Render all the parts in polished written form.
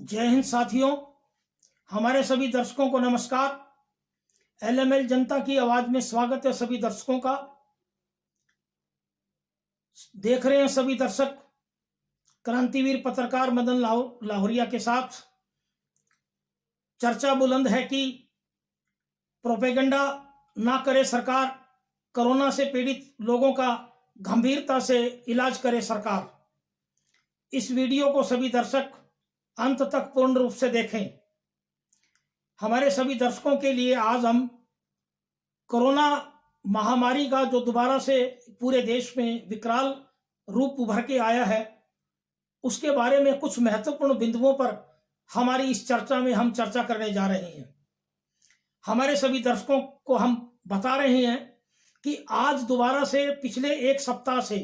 जय हिंद साथियों। हमारे सभी दर्शकों को नमस्कार। एलएमएल जनता की आवाज में स्वागत है सभी दर्शकों का। देख रहे हैं सभी दर्शक क्रांतिवीर पत्रकार मदन लाहोरिया के साथ। चर्चा बुलंद है कि प्रोपेगेंडा ना करे सरकार, कोरोना से पीड़ित लोगों का गंभीरता से इलाज करे सरकार। इस वीडियो को सभी दर्शक अंत तक पूर्ण रूप से देखें। हमारे सभी दर्शकों के लिए आज हम कोरोना महामारी का जो दोबारा से पूरे देश में विकराल रूप उभर के आया है, उसके बारे में कुछ महत्वपूर्ण बिंदुओं पर हमारी इस चर्चा में हम चर्चा करने जा रहे हैं। हमारे सभी दर्शकों को हम बता रहे हैं कि आज दोबारा से पिछले एक सप्ताह से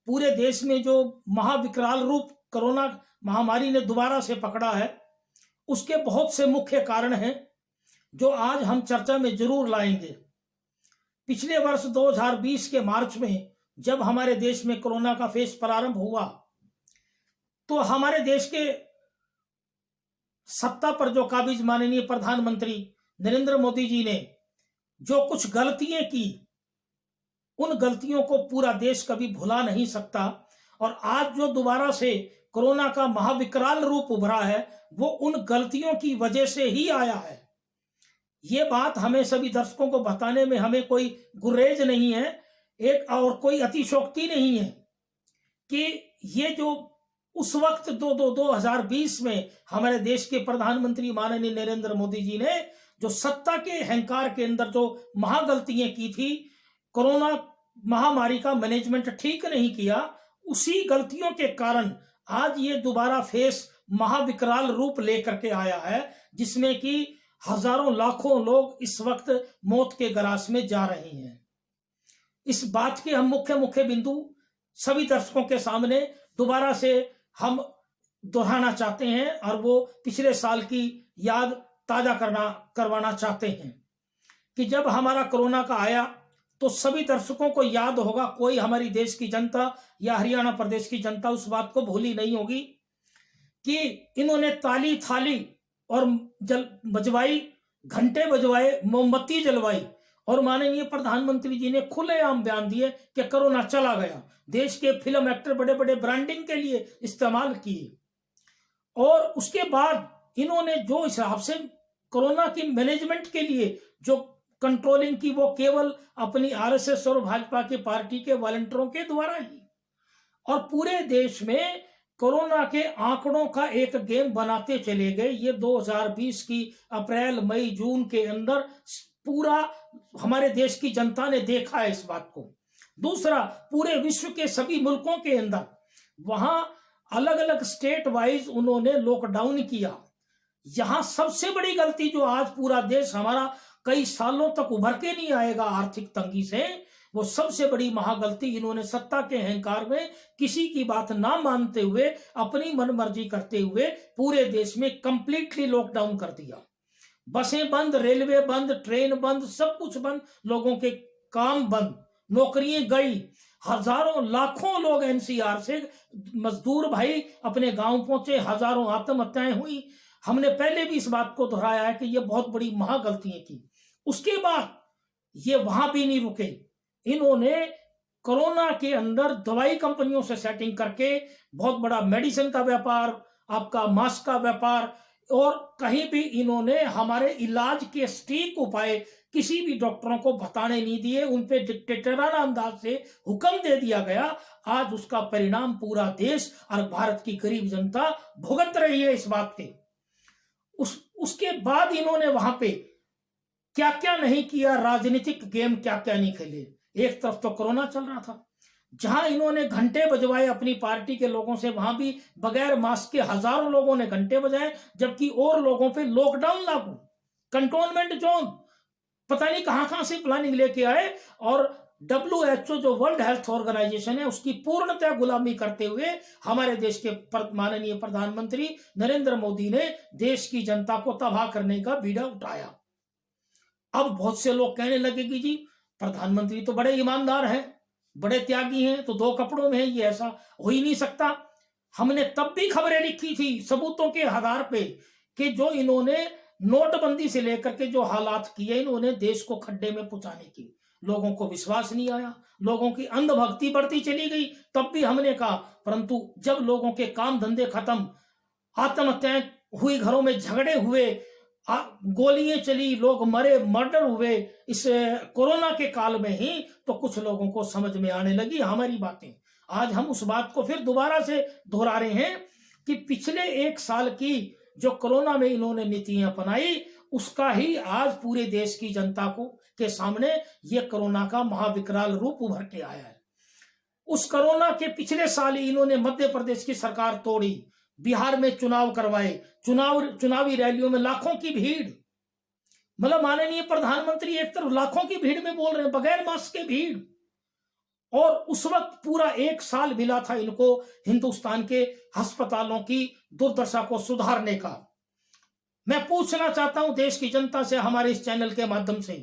पूरे देश में जो महाविकराल रूप कोरोना महामारी ने दोबारा से पकड़ा है, उसके बहुत से मुख्य कारण हैं जो आज हम चर्चा में जरूर लाएंगे। पिछले वर्ष 2020 के मार्च में जब हमारे देश में कोरोना का फेज प्रारंभ हुआ, तो हमारे देश के सत्ता पर जो काबिज माननीय प्रधानमंत्री नरेंद्र मोदी जी ने जो कुछ गलतियां की, उन गलतियों को पूरा देश कभी भुला नहीं सकता। और आज जो दोबारा से कोरोना का महाविकराल रूप उभरा है, वो उन गलतियों की वजह से ही आया है। ये बात हमें सभी दर्शकों को बताने में हमें कोई गुरेज नहीं है, एक और कोई अतिशोक्ति नहीं है कि ये जो उस वक्त 2020 में हमारे देश के प्रधानमंत्री माननीय नरेंद्र मोदी जी ने जो सत्ता के अहंकार के अंदर जो महागलतियां की थी, कोरोना महामारी का मैनेजमेंट ठीक नहीं किया, उसी गलतियों के कारण आज ये दोबारा फेस महाविकराल रूप लेकर के आया है, जिसमें कि हजारों लाखों लोग इस वक्त मौत के ग्रास में जा रहे हैं। इस बात के हम मुख्य बिंदु सभी दर्शकों के सामने दोबारा से हम दोहराना चाहते हैं और वो पिछले साल की याद ताजा करवाना चाहते हैं कि जब हमारा कोरोना का आया तो सभी दर्शकों को याद होगा, कोई हमारी देश की जनता या हरियाणा प्रदेश की जनता उस बात को भूली नहीं होगी कि इन्होंने ताली थाली और बजवाई, घंटे बजवाए, मोमबत्ती जलवाई और माननीय प्रधानमंत्री जी ने खुलेआम बयान दिए कि कोरोना चला गया। देश के फिल्म एक्टर बड़े बड़े ब्रांडिंग के लिए इस्तेमाल किए और उसके बाद इन्होंने जो हिसाब से कोरोना की मैनेजमेंट के लिए जो कंट्रोलिंग की, वो केवल अपनी आरएसएस और भाजपा की पार्टी के वॉलंटियरों के द्वारा ही, और पूरे देश में कोरोना के आंकड़ों का एक गेम बनाते चले गए। ये 2020 की अप्रैल मई जून के अंदर पूरा हमारे देश की जनता ने देखा है इस बात को। दूसरा, पूरे विश्व के सभी मुल्कों के अंदर वहां अलग अलग स्टेट वाइज उन्होंने लॉकडाउन किया। यहां सबसे बड़ी गलती जो आज पूरा देश हमारा कई सालों तक उभर के नहीं आएगा आर्थिक तंगी से, वो सबसे बड़ी महागलती इन्होंने सत्ता के अहंकार में किसी की बात ना मानते हुए, अपनी मनमर्जी करते हुए पूरे देश में कंप्लीटली लॉकडाउन कर दिया। बसें बंद, रेलवे बंद, ट्रेन बंद, सब कुछ बंद, लोगों के काम बंद, नौकरियां गई, हजारों लाखों लोग एनसीआर से मजदूर भाई अपने गांव पहुंचे, हजारों आत्महत्याएं हुई। हमने पहले भी इस बात को दोहराया है कि ये बहुत बड़ी महागलतियां की। उसके बाद ये वहां भी नहीं रुके, इन्होंने कोरोना के अंदर दवाई कंपनियों से सेटिंग करके बहुत बड़ा मेडिसिन का व्यापार, आपका मास्क का व्यापार, और कहीं भी इन्होंने हमारे इलाज के सटीक उपाय किसी भी डॉक्टरों को बताने नहीं दिए, उन पे डिक्टेटराना अंदाज से हुक्म दे दिया गया। आज उसका परिणाम पूरा देश और भारत की गरीब जनता भुगत रही है इस बात के। उसके बाद इन्होंने वहां पे क्या क्या नहीं किया, राजनीतिक गेम क्या क्या नहीं खेले। एक तरफ तो कोरोना चल रहा था, जहां इन्होंने घंटे बजवाए अपनी पार्टी के लोगों से, वहां भी बगैर मास्क के हजारों लोगों ने घंटे बजाए, जबकि और लोगों पे लॉकडाउन लागू, कंटोनमेंट जोन, पता नहीं कहां से प्लानिंग लेके आए, और WHO जो वर्ल्ड हेल्थ ऑर्गेनाइजेशन है उसकी पूर्णतः गुलामी करते हुए हमारे देश के माननीय प्रधानमंत्री नरेंद्र मोदी ने देश की जनता को तबाह करने का बीड़ा उठाया। अब बहुत से लोग कहने लगे कि जी प्रधानमंत्री तो बड़े ईमानदार हैं, बड़े त्यागी हैं, तो दो कपड़ों में है, ये ऐसा हो ही नहीं सकता। हमने तब भी खबरें लिखी थी सबूतों के आधार पे कि जो इन्होंने नोटबंदी से लेकर के जो हालात किए, इन्होंने देश को खड्डे में पहुंचाने की, लोगों को विश्वास नहीं आया, लोगों की अंधभक्ति बढ़ती चली गई। तब भी हमने कहा, परंतु जब लोगों के काम धंधे खत्म, आत्महत्याएं हुई, घरों में झगड़े हुए, गोलियां चली, लोग मरे, मर्डर हुए इस कोरोना के काल में ही, तो कुछ लोगों को समझ में आने लगी हमारी बातें। आज हम उस बात को फिर दोबारा से दोहरा रहे हैं कि पिछले 1 साल की जो कोरोना में इन्होंने नीतियां अपनाई, उसका ही आज पूरे देश की जनता को के सामने ये कोरोना का महाविकराल रूप उभर के आया है। उस कोरोना के पिछले साल ही इन्होंने मध्य प्रदेश की सरकार तोड़ी, बिहार में चुनाव करवाए, चुनावी रैलियों में लाखों की भीड़, मतलब माननीय प्रधानमंत्री एक तरफ लाखों की भीड़ में बोल रहे हैं, बगैर मास्क के भीड़। और उस वक्त पूरा 1 साल मिला था इनको हिंदुस्तान के अस्पतालों की दुर्दशा को सुधारने का। मैं पूछना चाहता हूं देश की जनता से हमारे इस चैनल के माध्यम से,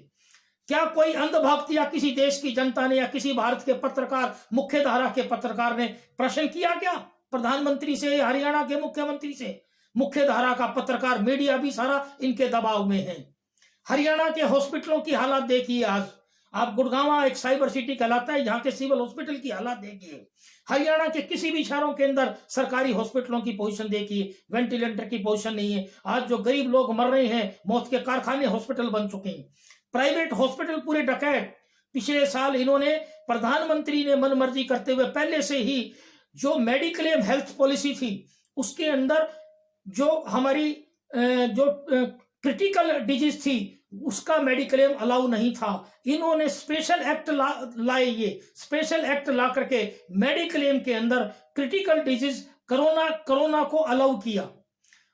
क्या कोई अंधभक्त या किसी देश की जनता ने या किसी भारत के पत्रकार, मुख्य धारा के पत्रकार ने प्रश्न किया क्या प्रधानमंत्री से, हरियाणा के मुख्यमंत्री से? मुख्य धारा का पत्रकार, मीडिया भी सारा इनके दबाव में है। हरियाणा के हॉस्पिटलों की हालत देखिए, आज आप गुड़गांव एक साइबर सिटी कहलाता है, यहाँ के सिविल हॉस्पिटल की हालत देखिए। हरियाणा के किसी भी शहरों के अंदर सरकारी हॉस्पिटलों की पोजीशन देखिए, वेंटिलेटर की पोजीशन नहीं है। आज जो गरीब लोग मर रहे हैं, मौत के कारखाने हॉस्पिटल बन चुके हैं, प्राइवेट हॉस्पिटल पूरे डकैत। पिछले साल इन्होंने, प्रधानमंत्री ने मनमर्जी करते हुए पहले से ही जो मेडिक्लेम हेल्थ पॉलिसी थी, उसके अंदर जो हमारी जो क्रिटिकल डिजीज थी उसका मेडिक्लेम अलाउ नहीं था। इन्होंने स्पेशल एक्ट लाए, ये स्पेशल एक्ट ला करके मेडिक्लेम के अंदर क्रिटिकल डिजीज कोरोना को अलाउ किया।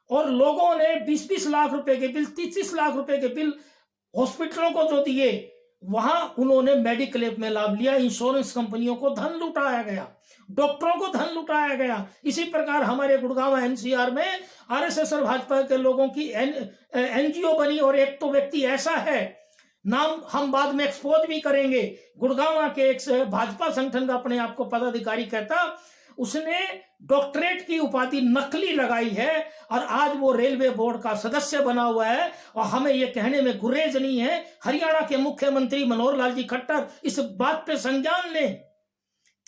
और लोगों ने 20-20 लाख रुपए के बिल, 30-30 लाख रुपए के बिल हॉस्पिटलों को जो दिए, वहां उन्होंने मेडिक्लेम में लाभ लिया। इंश्योरेंस कंपनियों को धन लुटाया गया, डॉक्टरों को धन लुटाया गया। इसी प्रकार हमारे गुड़गांव एनसीआर में आरएसएस और भाजपा के लोगों की एनजीओ बनी, और एक तो व्यक्ति ऐसा है, नाम हम बाद में एक्सपोज भी करेंगे, गुड़गांव के एक भाजपा संगठन का अपने आप को पदाधिकारी कहता, उसने डॉक्टरेट की उपाधि नकली लगाई है और आज वो रेलवे बोर्ड का सदस्य बना हुआ है। और हमें ये कहने में गुरेज नहीं है, हरियाणा के मुख्यमंत्री मनोहर लाल जी खट्टर इस बात पे संज्ञान लें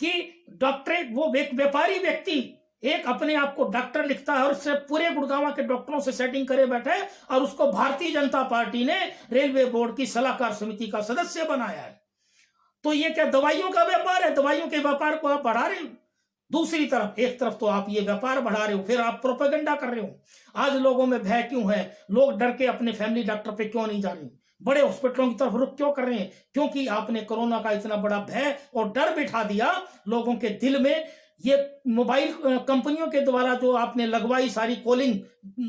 कि डॉक्टरेट, वो एक व्यापारी व्यक्ति एक अपने आप को डॉक्टर लिखता है और उससे पूरे गुड़गांव के डॉक्टरों से सेटिंग करे बैठे, और उसको भारतीय जनता पार्टी ने रेलवे बोर्ड की सलाहकार समिति का सदस्य बनाया है। तो ये क्या दवाइयों का व्यापार है? दवाइयों के व्यापार को आप बढ़ा रहे हो। दूसरी तरफ, एक तरफ तो आप ये व्यापार बढ़ा रहे हो, फिर आप प्रोपेगेंडा कर रहे हो। आज लोगों में भय क्यों है? लोग डर के अपने फैमिली डॉक्टर पे क्यों नहीं जा रहे, बड़े हॉस्पिटलों की तरफ रुख क्यों कर रहे हैं? क्योंकि आपने कोरोना का इतना बड़ा भय और डर बिठा दिया लोगों के दिल में। ये मोबाइल कंपनियों के द्वारा जो आपने लगवाई सारी कॉलिंग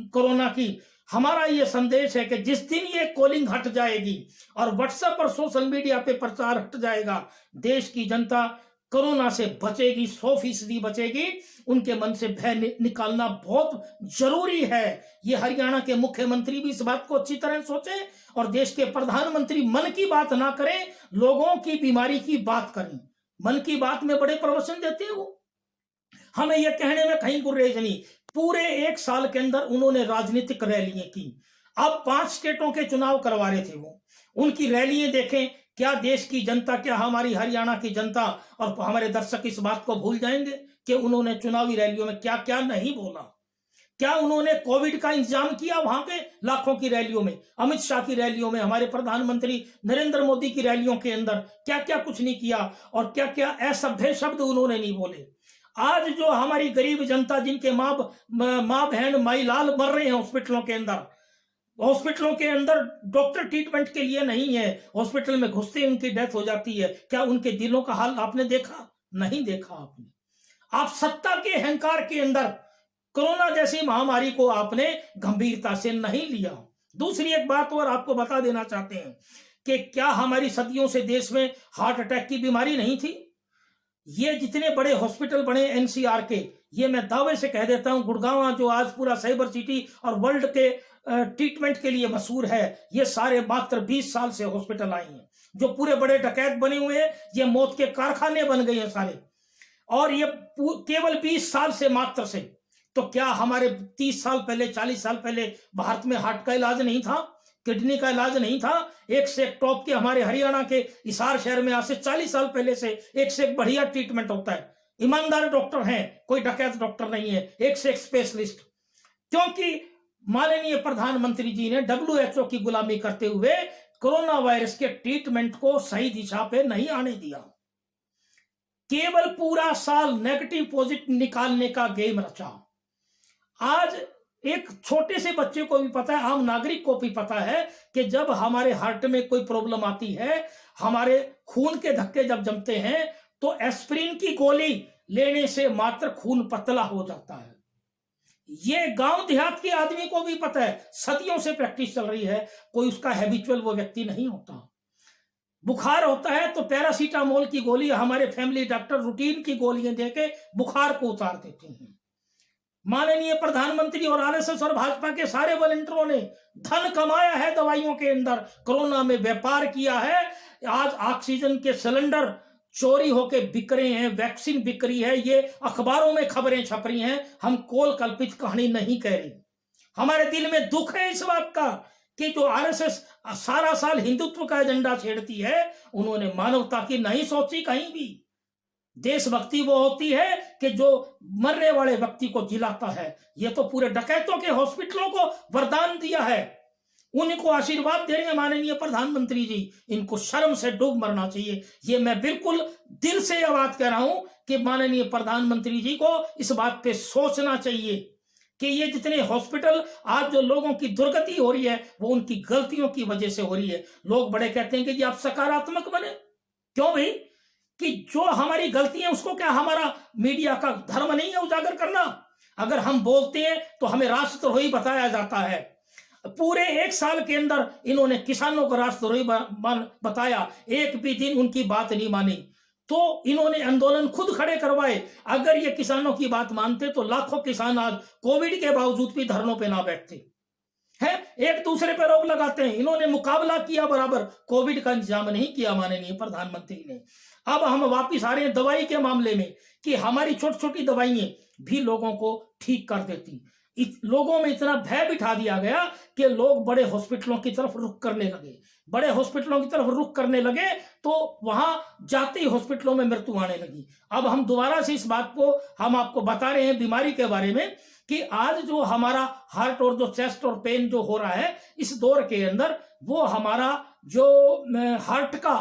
कोरोना की, हमारा ये संदेश है कि जिस दिन ये कॉलिंग हट जाएगी और व्हाट्सएप और सोशल मीडिया पे प्रचार हट जाएगा, देश की जनता कोरोना से बचेगी, 100% बचेगी। उनके मन से भय निकालना बहुत जरूरी है। ये हरियाणा के मुख्यमंत्री भी इस बात को अच्छी तरह सोचें और देश के प्रधानमंत्री मन की बात ना करें, लोगों की बीमारी की बात करें। मन की बात में बड़े प्रवचन देते हैं वो, हमें यह कहने में कहीं गुरेज नहीं। पूरे 1 साल के अंदर उन्होंने राजनीतिक रैलियां की। अब 5 स्टेटों के चुनाव करवा रहे थे वो, उनकी रैलियां देखें। क्या देश की जनता, क्या हमारी हरियाणा की जनता और हमारे दर्शक इस बात को भूल जाएंगे कि उन्होंने चुनावी रैलियों में क्या क्या नहीं बोला? क्या उन्होंने कोविड का इंतजाम किया वहां पे लाखों की रैलियों में, अमित शाह की रैलियों में, हमारे प्रधानमंत्री नरेंद्र मोदी की रैलियों के अंदर क्या क्या कुछ नहीं किया और क्या क्या असभ्य शब्द उन्होंने नहीं बोले? आज जो हमारी गरीब जनता, जिनके माँ बहन माई लाल मर रहे हैं हॉस्पिटलों के अंदर डॉक्टर ट्रीटमेंट के लिए नहीं है, हॉस्पिटल में घुसते ही उनकी डेथ हो जाती है, क्या उनके दिलों का हाल आपने देखा? नहीं देखा आपने। आप सत्ता के अहंकार के अंदर कोरोना जैसी महामारी को आपने गंभीरता से नहीं लिया। दूसरी एक बात और आपको बता देना चाहते हैं कि क्या हमारी सदियों से देश में हार्ट अटैक की बीमारी नहीं थी? ये जितने बड़े हॉस्पिटल बने एनसीआर के, ये मैं दावे से कह देता हूं, गुड़गांव जो आज पूरा साइबर सिटी और वर्ल्ड के ट्रीटमेंट के लिए मशहूर है, ये सारे मात्र 20 साल से हॉस्पिटल आए हैं। जो पूरे बड़े डकैत बने हुए हैं, ये मौत के कारखाने बन गए हैं सारे। और ये केवल 20 साल से मात्र से, तो क्या हमारे 30 साल पहले 40 साल पहले भारत में हार्ट का इलाज नहीं था, किडनी का इलाज नहीं था? एक से एक टॉप के हमारे हरियाणा के हिसार शहर में आज से 40 साल पहले से एक बढ़िया ट्रीटमेंट होता है। ईमानदार डॉक्टर हैं, कोई डकैत डॉक्टर नहीं है, एक से एक स्पेशलिस्ट। क्योंकि माननीय प्रधानमंत्री जी ने WHO की गुलामी करते हुए कोरोना वायरस के ट्रीटमेंट को सही दिशा पे नहीं आने दिया। केवल पूरा साल नेगेटिव पॉजिटिव निकालने का गेम रचा। आज एक छोटे से बच्चे को भी पता है, आम नागरिक को भी पता है कि जब हमारे हार्ट में कोई प्रॉब्लम आती है, हमारे खून के धक्के जब जमते हैं, तो एस्प्रिन की गोली लेने से मात्र खून पतला हो जाता है। ये गांव देहात के आदमी को भी पता है, सदियों से प्रैक्टिस चल रही है, कोई उसका हैबिचुअल वो व्यक्ति नहीं होता। बुखार होता है तो पैरासीटामोल की गोली हमारे फैमिली डॉक्टर रूटीन की गोलियां देके बुखार को उतार देते हैं। माननीय प्रधानमंत्री और आरएसएस और भाजपा के सारे वॉलंटियरों ने धन कमाया है दवाइयों के अंदर, कोरोना में व्यापार किया है। आज ऑक्सीजन के सिलेंडर चोरी होके बिक रहे हैं, वैक्सीन बिक रही है, ये अखबारों में खबरें छप रही हैं। हम कोल कल्पित कहानी नहीं कह रहे। हमारे दिल में दुख है इस बात का कि जो आरएसएस सारा साल हिंदुत्व का एजेंडा छेड़ती है, उन्होंने मानवता की नहीं सोची कहीं भी। देशभक्ति वो होती है कि जो मरने वाले व्यक्ति को जिलाता है। ये तो पूरे डकैतों के हॉस्पिटलों को वरदान दिया है, उनको आशीर्वाद दे रहे हैं माननीय प्रधानमंत्री जी। इनको शर्म से डूब मरना चाहिए। ये मैं बिल्कुल दिल से यह बात कह रहा हूं कि माननीय प्रधानमंत्री जी को इस बात पे सोचना चाहिए कि ये जितने हॉस्पिटल आज जो लोगों की दुर्गति हो रही है, वो उनकी गलतियों की वजह से हो रही है। लोग बड़े कहते हैं कि जी आप सकारात्मक बने। क्यों भाई? कि जो हमारी गलती है उसको क्या हमारा मीडिया का धर्म नहीं है उजागर करना? अगर हम बोलते हैं तो हमें राष्ट्रद्रोही बताया जाता है। पूरे 1 साल के अंदर इन्होंने किसानों को राष्ट्रद्रोही बताया, एक भी दिन उनकी बात नहीं मानी। तो इन्होंने आंदोलन खुद खड़े करवाए। अगर ये किसानों की बात मानते तो लाखों किसान आज कोविड के बावजूद भी धरनों पे ना बैठते हैं, एक दूसरे पर रोक लगाते हैं। इन्होंने मुकाबला किया बराबर, कोविड का इंतजाम नहीं किया माननीय प्रधानमंत्री ने। अब हम वापिस आ रहे हैं दवाई के मामले में कि हमारी छोटी छोटी दवाइयां भी लोगों को ठीक कर देती। लोगों में इतना भय बिठा दिया गया कि लोग बड़े हॉस्पिटलों की तरफ रुख करने लगे। बड़े हॉस्पिटलों की तरफ रुख करने लगे तो वहां जाते ही हॉस्पिटलों में मृत्यु आने लगी। अब हम दोबारा से इस बात को हम आपको बता रहे हैं बीमारी के बारे में कि आज जो हमारा हार्ट और जो चेस्ट और पेन जो हो रहा है इस दौर के अंदर, वो हमारा जो हार्ट का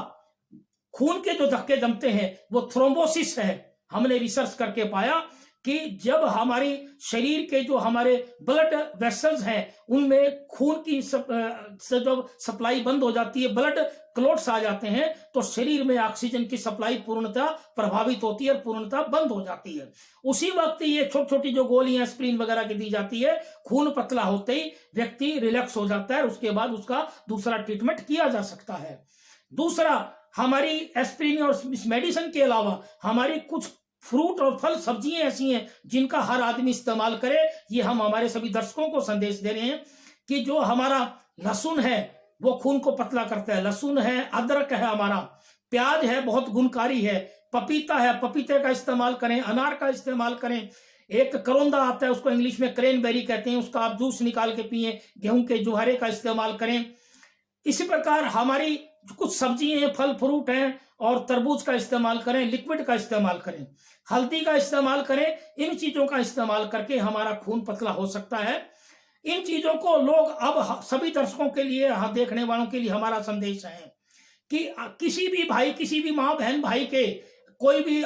खून के जो धक्के जमते हैं वो थ्रोम्बोसिस है। हमने रिसर्च करके पाया कि जब हमारी शरीर के जो हमारे ब्लड वेसल्स हैं उनमें खून की जब सप्लाई बंद हो जाती है, ब्लड क्लॉट्स आ जाते हैं, तो शरीर में ऑक्सीजन की सप्लाई पूर्णतः प्रभावित होती है और पूर्णतः बंद हो जाती है। उसी वक्त ये छोटी छोटी जो गोलियां एस्प्रिन वगैरह की दी जाती है, खून पतला होते ही व्यक्ति रिलैक्स हो जाता है, उसके बाद उसका दूसरा ट्रीटमेंट किया जा सकता है। दूसरा, हमारी एस्प्रिन और इस मेडिसिन के अलावा हमारी कुछ फ्रूट और फल सब्जियां ऐसी हैं जिनका हर आदमी इस्तेमाल करे। ये हम हमारे सभी दर्शकों को संदेश दे रहे हैं कि जो हमारा लहसुन है वो खून को पतला करता है। लहसुन है, अदरक है, हमारा प्याज है, बहुत गुणकारी है, पपीता है, पपीते का इस्तेमाल करें, अनार का इस्तेमाल करें। एक करौंदा आता है, उसको इंग्लिश में क्रेनबेरी कहते हैं, उसका आप जूस निकाल के पिए। गेहूं के जुहारे का इस्तेमाल करें। इसी प्रकार हमारी कुछ सब्जियां हैं, फल फ्रूट हैं, और तरबूज का इस्तेमाल करें, लिक्विड का इस्तेमाल करें, हल्दी का इस्तेमाल करें। इन चीजों का इस्तेमाल करके हमारा खून पतला हो सकता है। इन चीजों को लोग अब सभी दर्शकों के लिए, देखने वालों के लिए हमारा संदेश है कि किसी भी भाई, किसी भी माँ बहन भाई के कोई भी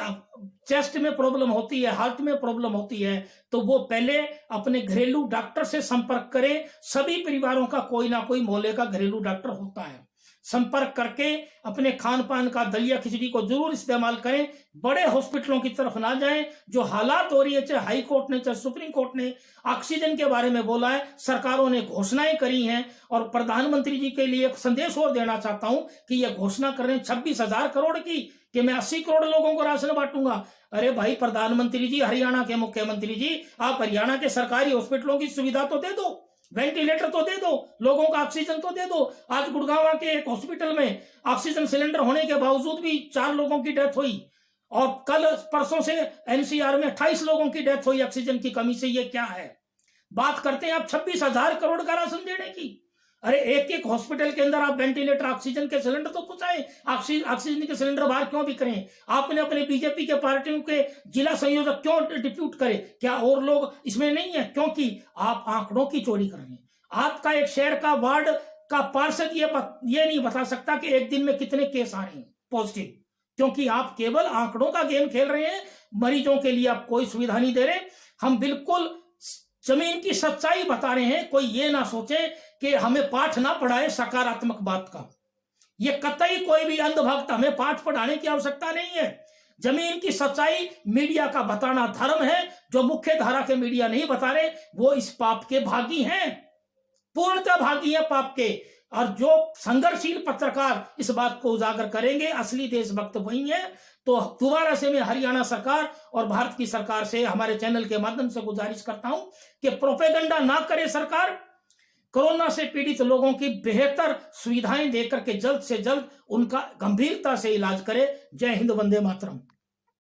चेस्ट में प्रॉब्लम होती है, हार्ट में प्रॉब्लम होती है, तो वो पहले अपने घरेलू डॉक्टर से संपर्क करें। सभी परिवारों का कोई ना कोई मोहल्ले का घरेलू डॉक्टर होता है। संपर्क करके अपने खान पान का दलिया खिचड़ी को जरूर इस्तेमाल करें। बड़े हॉस्पिटलों की तरफ ना जाएं। जो हालात हो रही है, चाहे हाई कोर्ट ने चाहे सुप्रीम कोर्ट ने ऑक्सीजन के बारे में बोला है, सरकारों ने घोषणाएं करी हैं, और प्रधानमंत्री जी के लिए एक संदेश और देना चाहता हूं कि यह घोषणा कर रहे हैं 26,000 करोड़ की कि मैं 80 करोड़ लोगों को राशन बांटूंगा। अरे भाई प्रधानमंत्री जी, हरियाणा के मुख्यमंत्री जी, आप हरियाणा के सरकारी हॉस्पिटलों की सुविधा तो दे दो, वेंटिलेटर तो दे दो, लोगों को ऑक्सीजन तो दे दो। आज गुड़गांव के एक हॉस्पिटल में ऑक्सीजन सिलेंडर होने के बावजूद भी 4 लोगों की डेथ हुई, और कल परसों से एनसीआर में 28 लोगों की डेथ हुई ऑक्सीजन की कमी से। ये क्या है? बात करते हैं आप 26,000 करोड़ का राशन देने की। अरे एक एक हॉस्पिटल के अंदर आप वेंटिलेटर, ऑक्सीजन के सिलेंडर तो पहुंचाए, ऑक्सीजन के सिलेंडर बाहर क्यों बिक रहे हैं? आपने अपने बीजेपी के पार्टियों के जिला संयोजक क्यों डिप्यूट करे? क्या और लोग इसमें नहीं है? क्योंकि आप आंकड़ों की चोरी कर रहे हैं। आपका एक शहर का वार्ड का पार्षद ये नहीं बता सकता कि एक दिन में कितने केस आ रहे हैं पॉजिटिव, क्योंकि आप केवल आंकड़ों का गेम खेल रहे हैं। मरीजों के लिए आप कोई सुविधा नहीं दे रहे। हम बिल्कुल जमीन की सच्चाई बता रहे हैं। कोई ये ना सोचे कि हमें पाठ ना पढ़ाए सकारात्मक बात का। ये कतई कोई भी अंधभक्त हमें पाठ पढ़ाने की आवश्यकता नहीं है। जमीन की सच्चाई मीडिया का बताना धर्म है। जो मुख्य धारा के मीडिया नहीं बता रहे वो इस पाप के भागी हैं, पूर्णतः भागी हैं पाप के। और जो संघर्षशील पत्रकार इस बात को उजागर करेंगे, असली देशभक्त वही है। तो दोबारा से मैं हरियाणा सरकार और भारत की सरकार से हमारे चैनल के माध्यम से गुजारिश करता हूं कि प्रोपेगेंडा ना करे सरकार। कोरोना से पीड़ित लोगों की बेहतर सुविधाएं देकर के जल्द से जल्द उनका गंभीरता से इलाज करे। जय हिंद, वंदे मातरम।